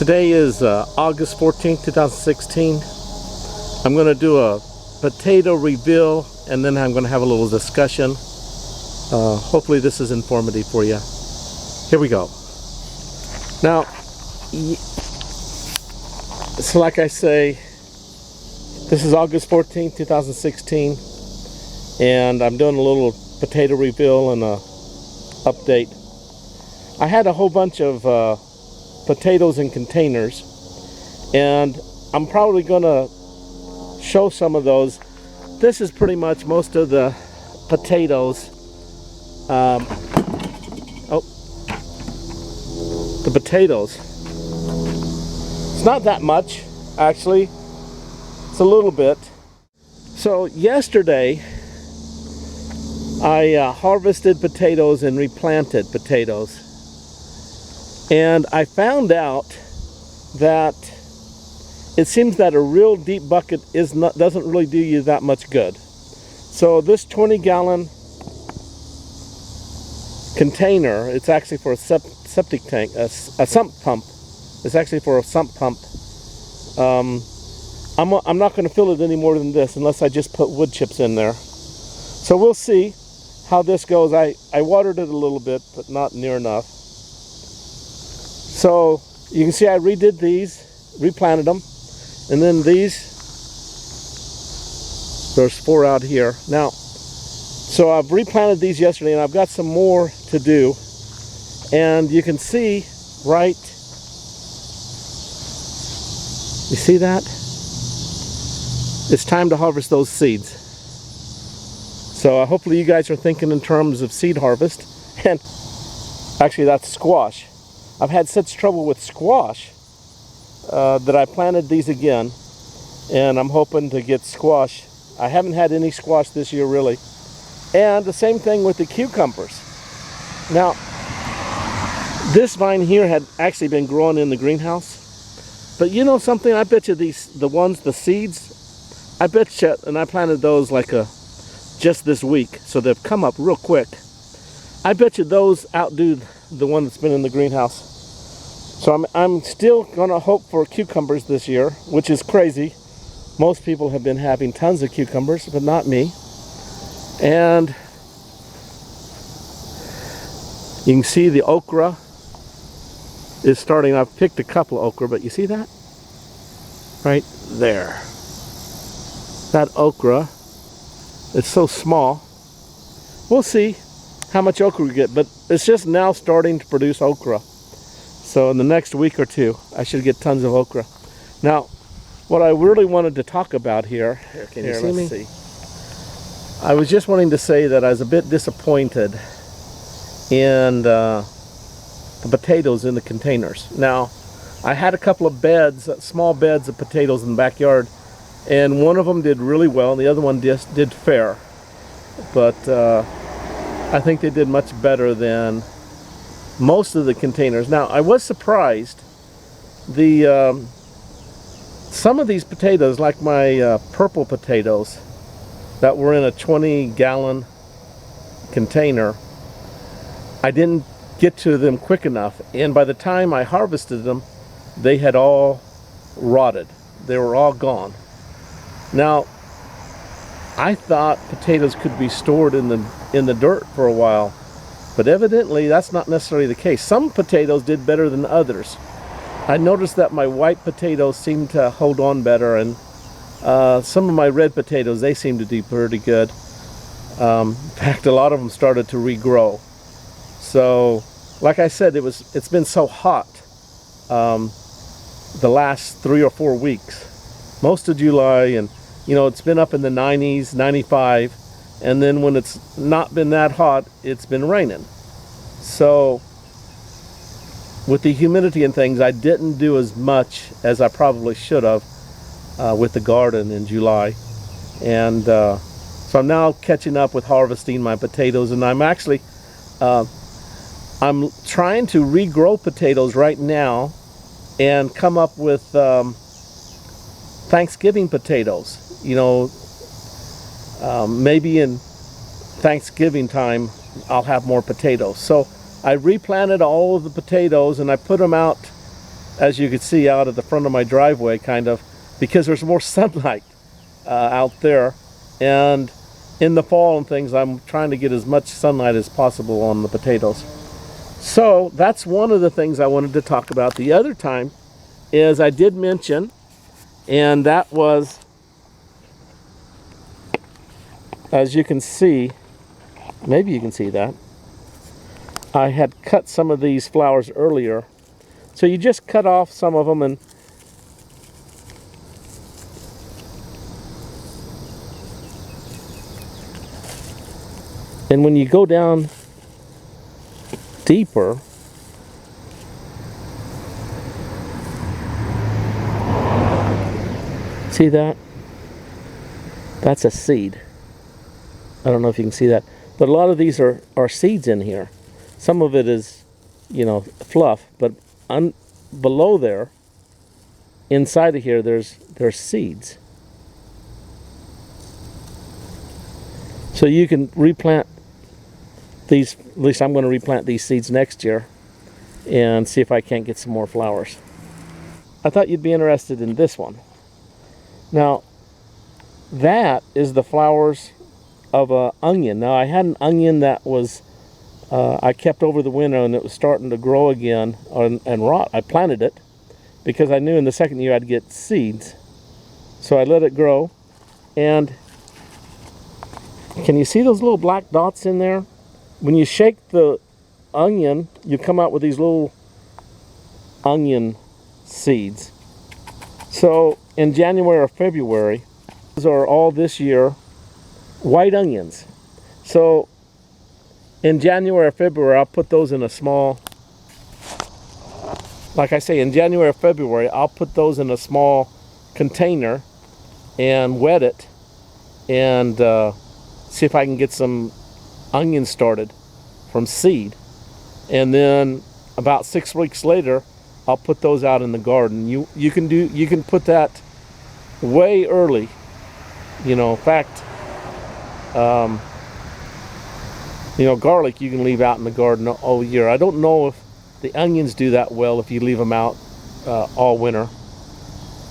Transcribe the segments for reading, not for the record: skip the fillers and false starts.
Today is August 14th, 2016. I'm going to do a potato reveal and then I'm going to have a little discussion. Hopefully this is informative for you. Here we go. Now, so like I say, this is August 14th, 2016, and I'm doing a little potato reveal and a update. I had a whole bunch of potatoes in containers, and I'm probably going to show some of those. This is pretty much most of the potatoes. The potatoes. It's not that much, actually. It's a little bit. So yesterday, I harvested potatoes and replanted potatoes. And I found out that it seems that a real deep bucket doesn't really do you that much good. So this 20-gallon container, it's actually for a septic tank, a sump pump. It's actually for a sump pump. I'm not going to fill it any more than this unless I just put wood chips in there. So we'll see how this goes. I watered it a little bit, but not near enough. So you can see I redid these, replanted them, and then these, there's 4 out here. Now, so I've replanted these yesterday and I've got some more to do. And you can see, right, you see that? It's time to harvest those seeds. So hopefully you guys are thinking in terms of seed harvest. And actually that's squash. I've had such trouble with squash that I planted these again, and I'm hoping to get squash. I haven't had any squash this year really. And the same thing with the cucumbers. Now, this vine here had actually been growing in the greenhouse, but you know something, I bet you the seeds, I bet you, and I planted those like just this week, so they've come up real quick. I bet you those outdo the one that's been in the greenhouse. So I'm still gonna hope for cucumbers this year, which is crazy. Most people have been having tons of cucumbers, but not me. And you can see the okra is starting. I've picked a couple of okra, but you see that? Right there. That okra, it's so small. We'll see how much okra we get, but it's just now starting to produce okra. So in the next week or two, I should get tons of okra. Now, what I really wanted to talk about here, can you see me? See. I was just wanting to say that I was a bit disappointed in the potatoes in the containers. Now, I had a couple of beds, small beds of potatoes in the backyard, and one of them did really well, and the other one just did fair. But I think they did much better than most of the containers. Now, I was surprised. Some of these potatoes, like my purple potatoes that were in a 20-gallon container, I didn't get to them quick enough, and by the time I harvested them, they had all rotted. They were all gone. Now, I thought potatoes could be stored in the dirt for a while, but evidently that's not necessarily the case. Some potatoes did better than others. I noticed that my white potatoes seemed to hold on better, and some of my red potatoes, they seemed to do pretty good. In fact, a lot of them started to regrow. So, like I said, it's been so hot the last 3 or 4 weeks. Most of July, and you know, it's been up in the 90s, 95, and then when it's not been that hot, it's been raining. So with the humidity and things, I didn't do as much as I probably should have with the garden in July. And so I'm now catching up with harvesting my potatoes, and I'm actually I'm trying to regrow potatoes right now and come up with Thanksgiving potatoes. You know, maybe in Thanksgiving time I'll have more potatoes. So I replanted all of the potatoes and I put them out as you can see out at the front of my driveway, kind of, because there's more sunlight out there. And in the fall and things, I'm trying to get as much sunlight as possible on the potatoes. So that's one of the things I wanted to talk about. The other time is I did mention, and that was, as you can see, maybe you can see that, I had cut some of these flowers earlier. So you just cut off some of them, and when you go down deeper, see that? That's a seed. I don't know if you can see that, but a lot of these are seeds in here. Some of it is, you know, fluff, but below there, inside of here, there's seeds. So you can replant these. At least I'm going to replant these seeds next year and see if I can't get some more flowers. I thought you'd be interested in this one. Now, that is the flowers of an onion. Now, I had an onion that was I kept over the winter, and it was starting to grow again and rot. I planted it because I knew in the second year I'd get seeds. So I let it grow, and can you see those little black dots in there? When you shake the onion, you come out with these little onion seeds. So in January or February, those are all this year white onions. So in January or February, I'll put those in a small, like I say, in January or February, I'll put those in a small container and wet it and see if I can get some onions started from seed. And then about 6 weeks later, I'll put those out in the garden. You can put that way early. You know, in fact, you know, garlic you can leave out in the garden all year. I don't know if the onions do that well if you leave them out all winter,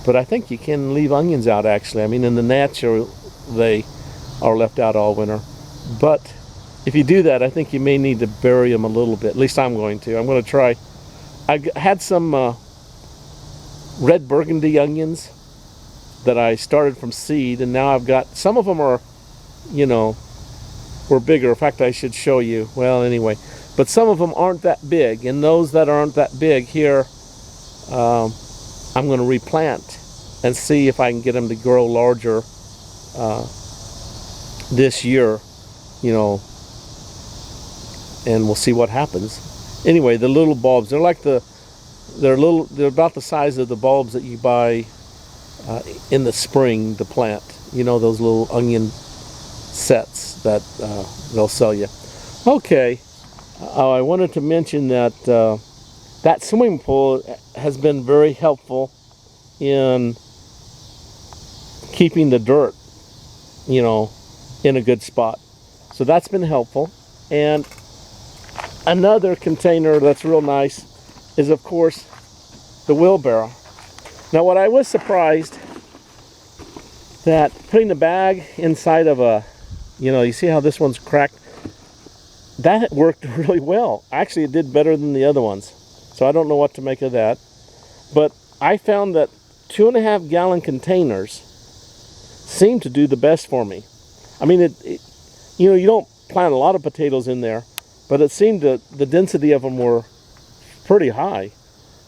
but I think you can leave onions out actually. I mean, in the natural, they are left out all winter. But if you do that, I think you may need to bury them a little bit. At least I'm going to. I'm going to try. I had some red burgundy onions that I started from seed, and now I've got, some of them are, you know, were bigger. In fact, I should show you. Well, anyway, but some of them aren't that big, and those that aren't that big here, I'm going to replant and see if I can get them to grow larger this year, you know, and we'll see what happens. Anyway, the little bulbs, they're like they're about the size of the bulbs that you buy in the spring to plant. You know, those little onion sets that they'll sell you. Okay, I wanted to mention that that swimming pool has been very helpful in keeping the dirt, you know, in a good spot. So that's been helpful. And another container that's real nice is, of course, the wheelbarrow. Now, what I was surprised that putting the bag inside of a, you know, you see how this one's cracked? That worked really well. Actually, it did better than the other ones. So I don't know what to make of that. But I found that 2.5 gallon containers seem to do the best for me. I mean, you know, you don't plant a lot of potatoes in there, but it seemed that the density of them were pretty high.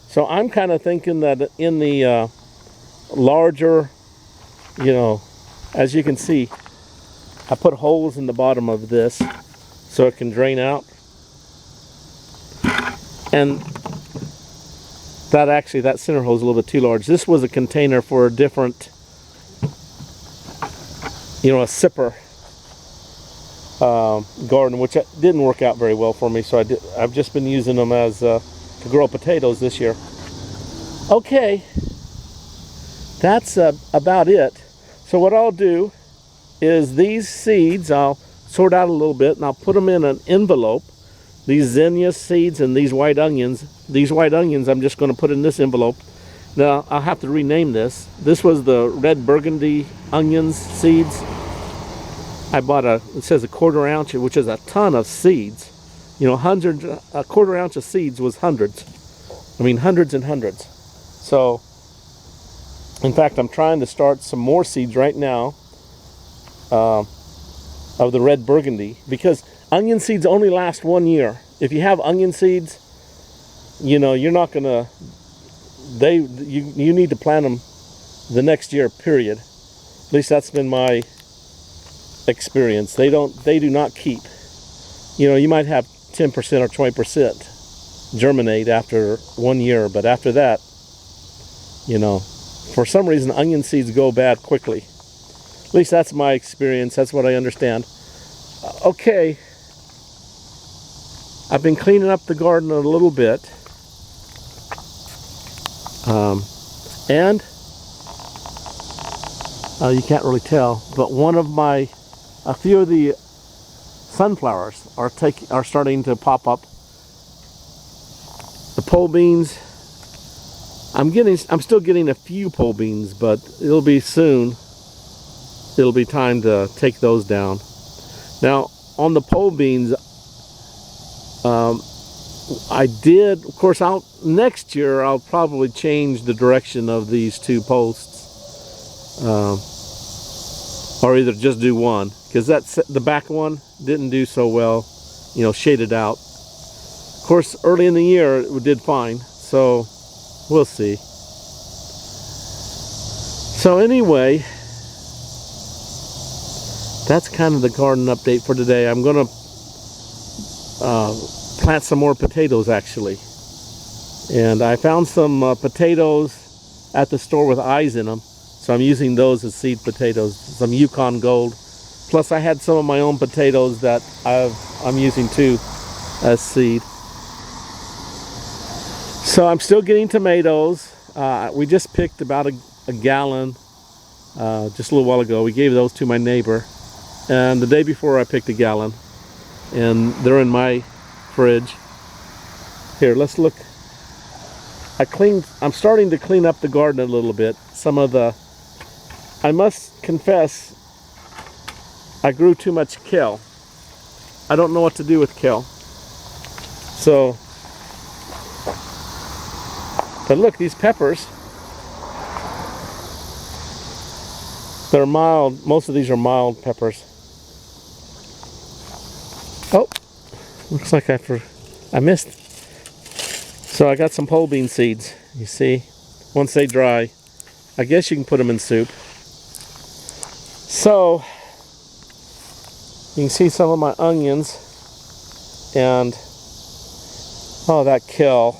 So I'm kind of thinking that in the larger, you know, as you can see, I put holes in the bottom of this so it can drain out. And that center hole is a little bit too large. This was a container for a different, you know, a sipper garden, which didn't work out very well for me. So I've just been using them as to grow potatoes this year. Okay, that's about it. So what I'll do is these seeds I'll sort out a little bit, and I'll put them in an envelope these zinnia seeds and these white onions. These white onions I'm just going to put in this envelope. Now I'll have to rename this. This was the red burgundy onions seeds. I bought it says a 1/4 ounce, which is a ton of seeds. You know, hundreds, a 1/4 ounce of seeds was hundreds. I mean, hundreds and hundreds. So, in fact, I'm trying to start some more seeds right now of the red burgundy, because onion seeds only last 1 year. If you have onion seeds, you know, you're not gonna, you need to plant them the next year, period. At least that's been my experience. They do not keep. You know, you might have 10% or 20% germinate after 1 year, but after that, you know, for some reason onion seeds go bad quickly. At least that's my experience. That's what I understand. Okay, I've been cleaning up the garden a little bit, and you can't really tell, but a few of the sunflowers are starting to pop up. The pole beans, I'm still getting a few pole beans, but it'll be soon. It'll be time to take those down. Now, on the pole beans, I did, of course, next year I'll probably change the direction of these two posts, or either just do one, because the back one didn't do so well, you know, shaded out. Of course, early in the year it did fine, so we'll see. So anyway, that's kind of the garden update for today. I'm going to plant some more potatoes, actually. And I found some potatoes at the store with eyes in them, so I'm using those as seed potatoes, some Yukon Gold. Plus I had some of my own potatoes that I'm using too as seed. So I'm still getting tomatoes. We just picked about a gallon just a little while ago. We gave those to my neighbor. And the day before I picked a gallon. And they're in my fridge. Here, let's look. I'm starting to clean up the garden a little bit. I must confess, I grew too much kale. I don't know what to do with kale. So, but look, these peppers, they're mild. Most of these are mild peppers. Oh, looks like I missed. So I got some pole bean seeds, you see. Once they dry, I guess you can put them in soup. So, you can see some of my onions, and oh, that kale.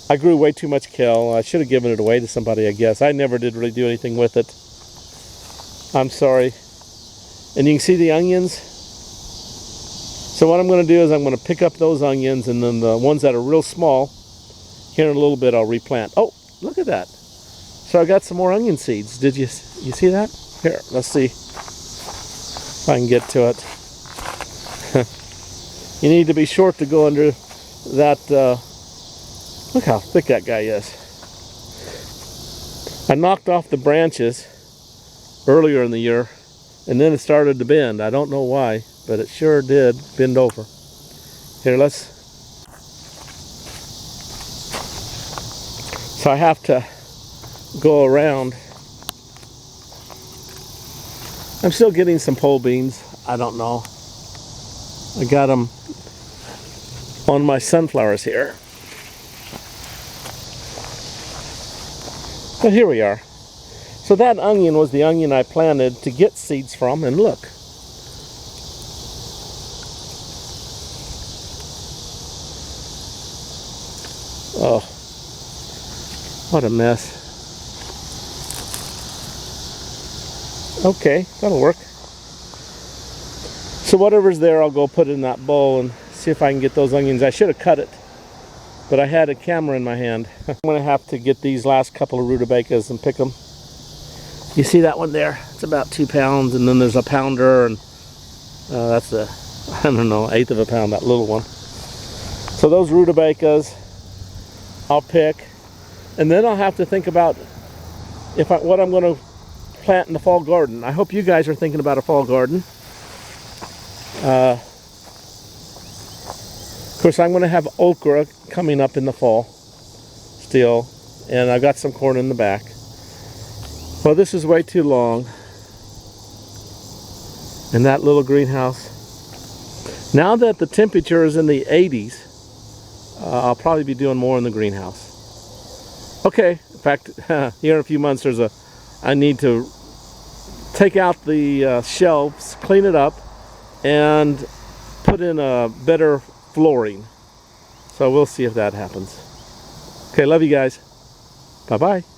I grew way too much kale. I should have given it away to somebody, I guess. I never did really do anything with it. I'm sorry. And you can see the onions. So what I'm going to do is I'm going to pick up those onions, and then the ones that are real small, here in a little bit I'll replant. Oh, look at that. So I got some more onion seeds. Did you see that? Here, let's see if I can get to it. You need to be short to go under that. Look how thick that guy is. I knocked off the branches earlier in the year, and then it started to bend. I don't know why, but it sure did bend over. Here, so I have to go around. I'm still getting some pole beans. I don't know. I got them on my sunflowers here. But here we are. So that onion was the onion I planted to get seeds from, and look. Oh, what a mess. Okay, that'll work. So whatever's there, I'll go put it in that bowl and see if I can get those onions. I should have cut it, but I had a camera in my hand. I'm gonna have to get these last couple of rutabagas and pick them. You see that one there? It's about 2 pounds, and then there's a pounder, and that's I don't know, 1/8 of a pound, that little one. So those rutabagas I'll pick, and then I'll have to think about what I'm going to plant in the fall garden. I hope you guys are thinking about a fall garden. Of course, I'm going to have okra coming up in the fall still, and I've got some corn in the back. Well, this is way too long. In that little greenhouse. Now that the temperature is in the 80s, I'll probably be doing more in the greenhouse. Okay, in fact, here in a few months I need to take out the shelves, clean it up, and put in a better flooring. So we'll see if that happens. Okay, love you guys. Bye-bye.